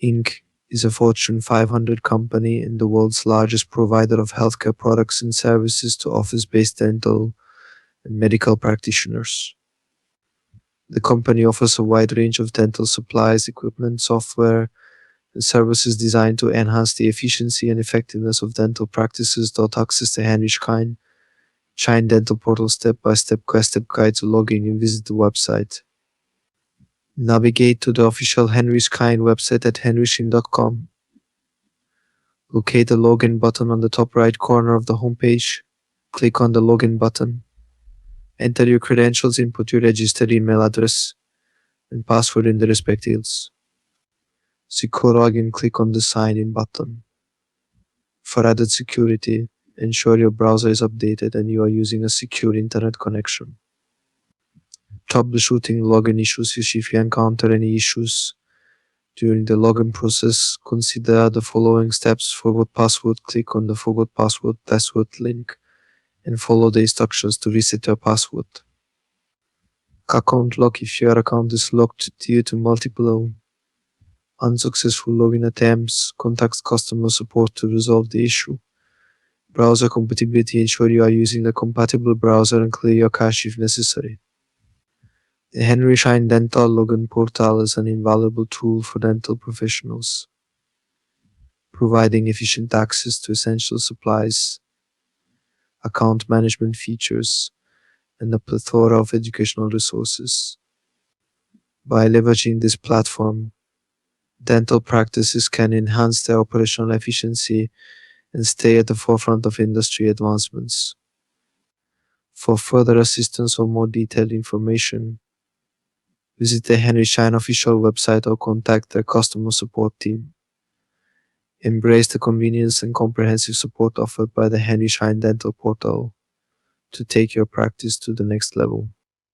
Inc. is a Fortune 500 company and the world's largest provider of healthcare products and services to office-based dental and medical practitioners. The company offers a wide range of dental supplies, equipment, software, and services designed to enhance the efficiency and effectiveness of dental practices. Access the Henry Schein Dental portal step-by-step guide to log in and visit the website. Navigate to the official Henry Schein website at henryschein.com. Locate the login button on the top right corner of the homepage. Click on the login button. Enter your credentials, input your registered email address and password in the respective fields. Secure login, click on the sign in button. For added security, ensure your browser is updated and you are using a secure internet connection. Troubleshooting login issues. If you encounter any issues during the login process, consider the following steps. Forgot password. Click on the Forgot Password link and follow the instructions to reset your password. Account lock. If your account is locked due to multiple unsuccessful login attempts, contact customer support to resolve the issue. Browser compatibility. Ensure you are using the compatible browser and clear your cache if necessary. The Henry Schein Dental login portal is an invaluable tool for dental professionals, providing efficient access to essential supplies, account management features, and a plethora of educational resources. By leveraging this platform, dental practices can enhance their operational efficiency and stay at the forefront of industry advancements. For further assistance or more detailed information, visit the Henry Schein official website or contact their customer support team. Embrace the convenience and comprehensive support offered by the Henry Schein Dental portal to take your practice to the next level.